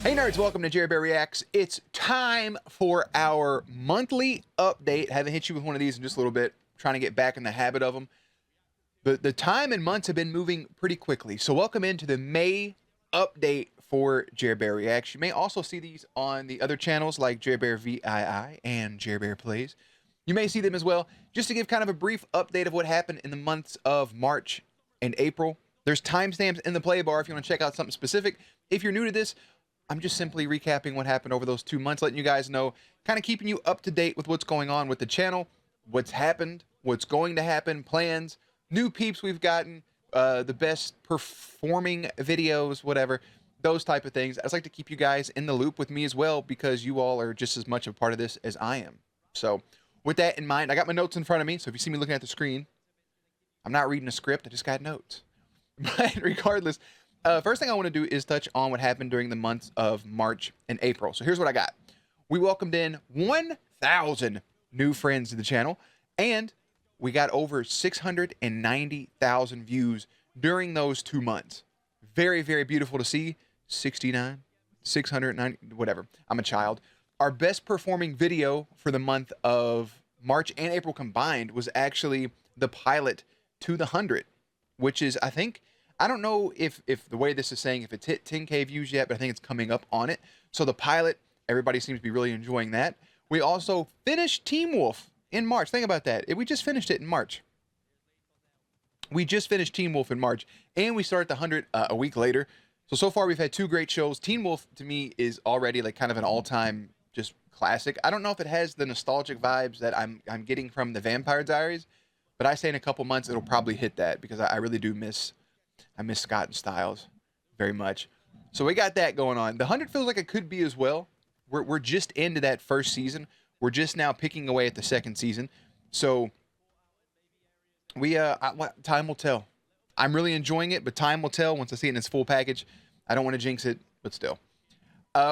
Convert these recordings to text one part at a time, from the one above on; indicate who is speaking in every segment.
Speaker 1: Hey nerds, welcome to Jerbear Reacts. It's time for our monthly update. Haven't hit you with one of these in just a little bit. Trying to get back in the habit of them. The time and months have been moving pretty quickly. So welcome into the May update for Jerbear Reacts. You may also see these on the other channels like Jerbear VII and Jerbear Plays. You may see them as well. Just to give kind of a brief update of what happened in the months of March and April. There's timestamps in the play bar if you want to check out something specific. If you're new to this, I'm just simply recapping what happened over those 2 months, letting you guys know, kind of keeping you up to date with what's going on with the channel, what's happened, what's going to happen, plans, new peeps we've gotten, the best performing videos, whatever, those type of things. I just like to keep you guys in the loop with me as well because you all are just as much a part of this as I am. So with that in mind, I got my notes in front of me. So if you see me looking at the screen, I'm not reading a script. I just got notes. But regardless, first thing I want to do is touch on what happened during the months of March and April. So here's what I got. We welcomed in 1,000 new friends to the channel, and we got over 690,000 views during those 2 months. Very, very beautiful to see. 69, 690, whatever. I'm a child. Our best performing video for the month of March and April combined was actually the pilot to the 100, which is, I don't know if the way this is saying, if it's hit 10K views yet, but I think it's coming up on it. So the pilot, everybody seems to be really enjoying that. We also finished Team Wolf in March. Think about that. We just finished it in March. We just finished Team Wolf in March, and we started the 100 a week later. So far we've had 2 great shows. Teen Wolf, to me, is already like kind of an all-time just classic. I don't know if it has the nostalgic vibes that I'm getting from the Vampire Diaries, but I say in a couple months it'll probably hit that because I really do miss Scott and Styles very much. So we got that going on. The 100 feels like it could be as well. We're just into that first season. We're just now picking away at the second season. So we time will tell. I'm really enjoying it, but time will tell once I see it in its full package. I don't want to jinx it, but still.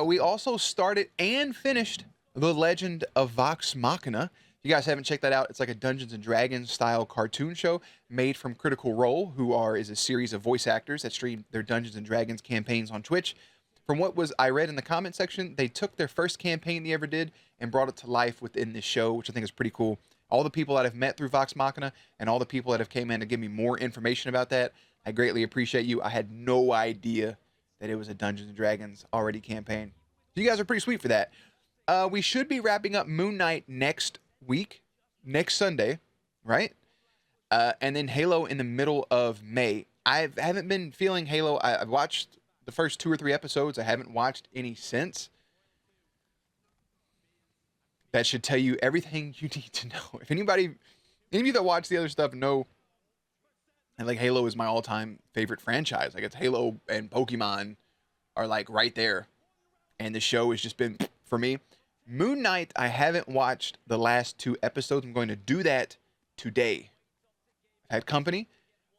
Speaker 1: We also started and finished The Legend of Vox Machina. If you guys haven't checked that out, it's like a Dungeons & Dragons style cartoon show made from Critical Role, who is a series of voice actors that stream their Dungeons & Dragons campaigns on Twitch. From what I read in the comment section, they took their first campaign they ever did and brought it to life within this show, which I think is pretty cool. All the people that I've met through Vox Machina and all the people that have came in to give me more information about that, I greatly appreciate you. I had no idea that it was a Dungeons & Dragons already campaign. You guys are pretty sweet for that. We should be wrapping up Moon Knight next Sunday, right? And then Halo in the middle of May. I haven't been feeling Halo. I've watched the first 2 or 3 episodes. I haven't watched any since. That should tell you everything you need to know. If any of you that watch the other stuff know, and like Halo is my all-time favorite franchise. Like it's Halo and Pokemon are like right there. And the show has just been for me. Moon Knight, I haven't watched the last 2 episodes. I'm going to do that today. I've had company.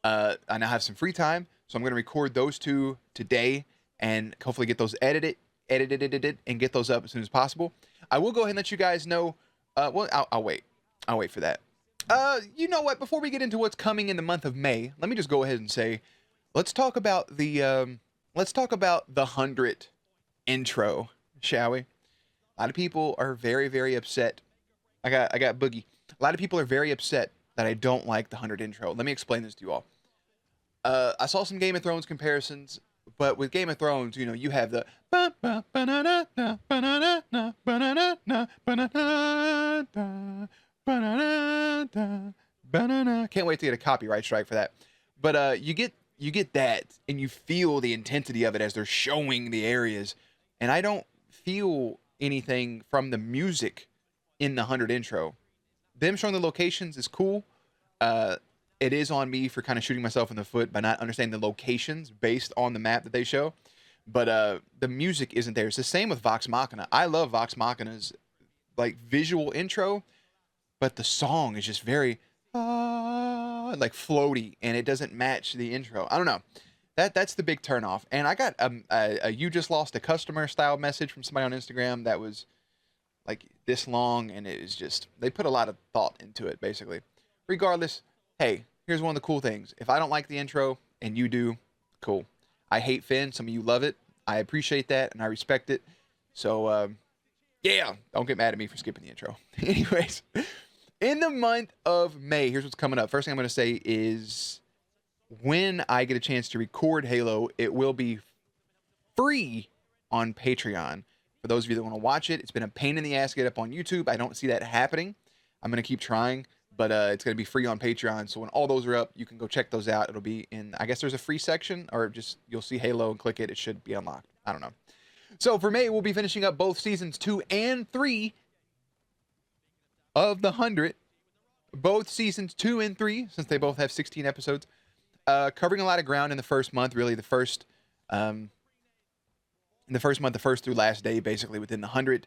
Speaker 1: I now have some free time, so I'm going to record those 2 today and hopefully get those edited, and get those up as soon as possible. I will go ahead and let you guys know. Well, I'll wait. I'll wait for that. You know what? Before we get into what's coming in the month of May, let me just go ahead and say, let's talk about the 100 intro, shall we? A lot of people are very, very upset. I got Boogie. A lot of people are very upset that I don't like the 100 intro. Let me explain this to you all. I saw some Game of Thrones comparisons, but with Game of Thrones, you know, you have the can't wait to get a copyright strike for that. But you get that, and you feel the intensity of it as they're showing the areas, and I don't feel anything from the music in the 100 intro. Them showing the locations is cool. It is on me for kind of shooting myself in the foot by not understanding the locations based on the map that they show. But the music isn't there. It's the same with Vox Machina. I love Vox Machina's like visual intro, but the song is just very like floaty, and it doesn't match the intro. I don't know. That's the big turnoff. And I got a you just lost a customer style message from somebody on Instagram that was like this long, and it is just, they put a lot of thought into it, basically. Regardless, hey, here's one of the cool things. If I don't like the intro and you do, cool. I hate Finn. Some of you love it. I appreciate that and I respect it. So, yeah, don't get mad at me for skipping the intro. Anyways, in the month of May, here's what's coming up. First thing I'm going to say is when I get a chance to record Halo, it will be free on Patreon. For those of you that want to watch it, it's been a pain in the ass to get up on YouTube. I don't see that happening. I'm going to keep trying, but it's going to be free on Patreon. So when all those are up, you can go check those out. It'll be in, I guess there's a free section, or just you'll see Halo and click it. It should be unlocked. I don't know. So for May, we'll be finishing up both seasons 2 and 3 of the 100. Both seasons 2 and 3, since they both have 16 episodes. Covering a lot of ground in the first month, really the first month, the first through last day, basically within the 100.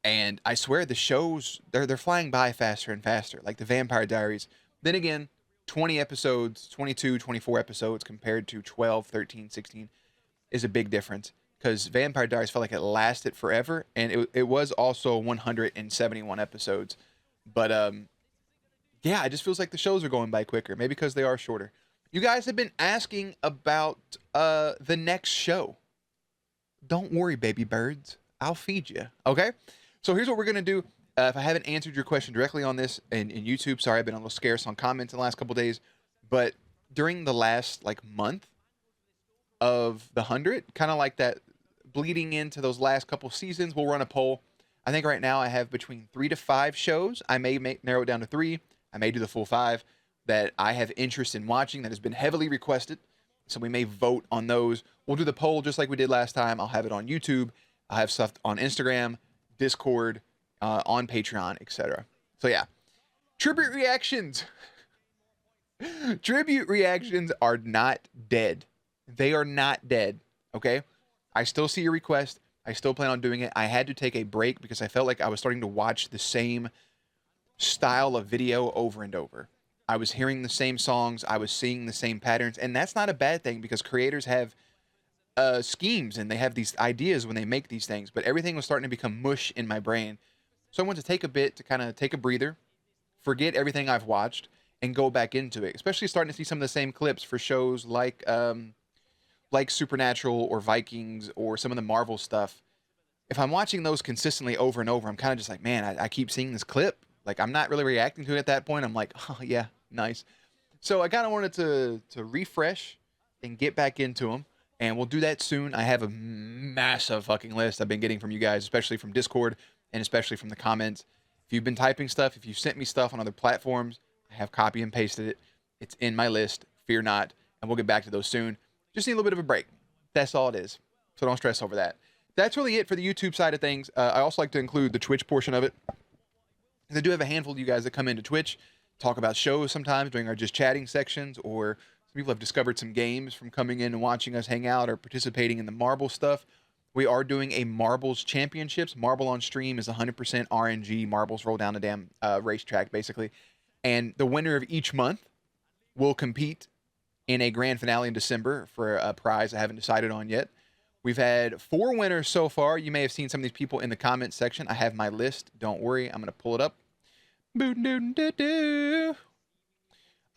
Speaker 1: And I swear the shows, they're flying by faster and faster, like the Vampire Diaries. Then again, 20 episodes, 22, 24 episodes compared to 12, 13, 16 is a big difference, because Vampire Diaries felt like it lasted forever, and it was also 171 episodes. But yeah, it just feels like the shows are going by quicker, maybe because they are shorter. You guys have been asking about the next show. Don't worry, baby birds. I'll feed you. Okay? So here's what we're going to do. If I haven't answered your question directly on this in YouTube, sorry, I've been a little scarce on comments in the last couple days. But during the last month of the 100, kind of like that bleeding into those last couple seasons, we'll run a poll. I think right now I have between 3 to 5 shows. I may narrow it down to 3. I may do the full 5 that I have interest in watching that has been heavily requested. So we may vote on those. We'll do the poll just like we did last time. I'll have it on YouTube. I'll have stuff on Instagram, Discord, on Patreon, etc. So yeah. Tribute reactions. Tribute reactions are not dead. They are not dead. Okay? I still see your request. I still plan on doing it. I had to take a break because I felt like I was starting to watch the same style of video over and over. I was hearing the same songs. I was seeing the same patterns. And that's not a bad thing, because creators have schemes and they have these ideas when they make these things. But everything was starting to become mush in my brain. So I wanted to take a bit to kind of take a breather, forget everything I've watched, and go back into it. Especially starting to see some of the same clips for shows like Supernatural or Vikings or some of the Marvel stuff. If I'm watching those consistently over and over, I'm kind of just like, man, I keep seeing this clip. Like, I'm not really reacting to it at that point. I'm like, oh, yeah, nice. So I kind of wanted to refresh and get back into them. And we'll do that soon. I have a massive fucking list I've been getting from you guys, especially from Discord and especially from the comments. If you've been typing stuff, if you've sent me stuff on other platforms, I have copy and pasted it. It's in my list. Fear not. And we'll get back to those soon. Just need a little bit of a break. That's all it is. So don't stress over that. That's really it for the YouTube side of things. I also like to include the Twitch portion of it. I do have a handful of you guys that come into Twitch, talk about shows sometimes during our just chatting sections, or some people have discovered some games from coming in and watching us hang out or participating in the marble stuff. We are doing a marbles championships. Marble on stream is 100% RNG. Marbles roll down the damn racetrack, basically. And the winner of each month will compete in a grand finale in December for a prize I haven't decided on yet. We've had 4 winners so far. You may have seen some of these people in the comments section. I have my list. Don't worry. I'm going to pull it up.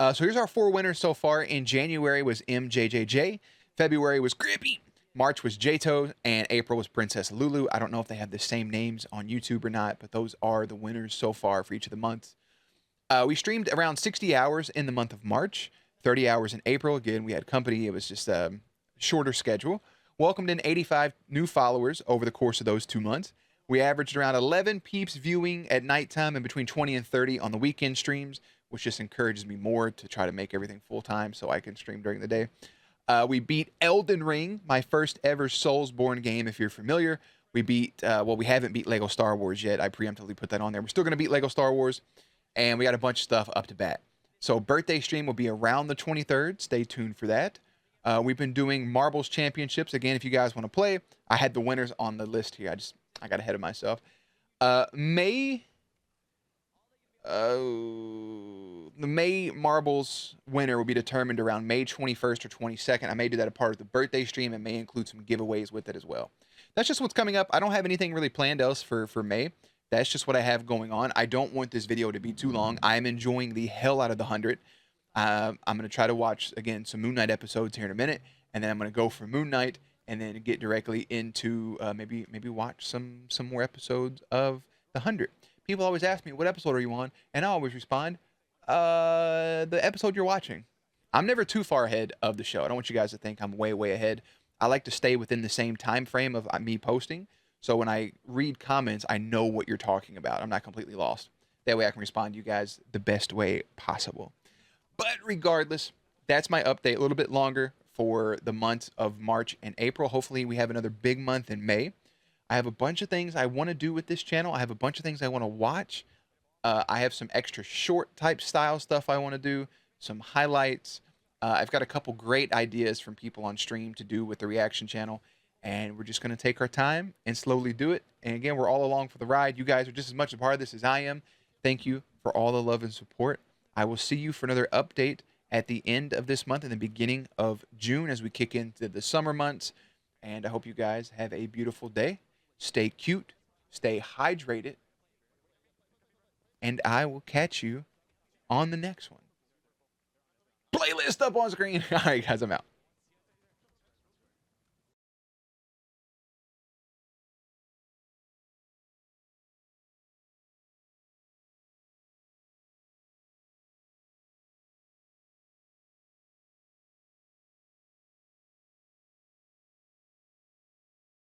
Speaker 1: So here's our 4 winners so far. In January was MJJJ. February was Grippy. March was Jato. And April was Princess Lulu. I don't know if they have the same names on YouTube or not, but those are the winners so far for each of the months. We streamed around 60 hours in the month of March. 30 hours in April. Again, we had company. It was just a shorter schedule. Welcomed in 85 new followers over the course of those 2 months. We averaged around 11 peeps viewing at nighttime and between 20 and 30 on the weekend streams, which just encourages me more to try to make everything full-time so I can stream during the day. We beat Elden Ring, my first ever Soulsborne game, if you're familiar. We beat, we haven't beat Lego Star Wars yet. I preemptively put that on there. We're still going to beat Lego Star Wars, and we got a bunch of stuff up to bat. So birthday stream will be around the 23rd. Stay tuned for that. We've been doing Marbles Championships. Again, if you guys want to play, I had the winners on the list here. I got ahead of myself. The May Marbles winner will be determined around May 21st or 22nd. I may do that a part of the birthday stream and may include some giveaways with it as well. That's just what's coming up. I don't have anything really planned else for May. That's just what I have going on. I don't want this video to be too long. I'm enjoying the hell out of the 100. I'm going to try to watch, again, some Moon Knight episodes here in a minute, and then I'm going to go for Moon Knight and then get directly into maybe watch some more episodes of the 100. People always ask me, what episode are you on? And I always respond, the episode you're watching. I'm never too far ahead of the show. I don't want you guys to think I'm way ahead. I like to stay within the same time frame of me posting. So when I read comments, I know what you're talking about. I'm not completely lost. That way I can respond to you guys the best way possible. But regardless, that's my update. A little bit longer for the months of March and April. Hopefully we have another big month in May. I have a bunch of things I want to do with this channel. I have a bunch of things I want to watch. I have some extra short type style stuff I want to do, some highlights. I've got a couple great ideas from people on stream to do with the reaction channel, and we're just going to take our time and slowly do it. And again, we're all along for the ride. You guys are just as much a part of this as I am. Thank you for all the love and support. I will see you for another update at the end of this month and the beginning of June as we kick into the summer months. And I hope you guys have a beautiful day. Stay cute, stay hydrated, and I will catch you on the next one. Playlist up on screen. All right, guys, I'm out.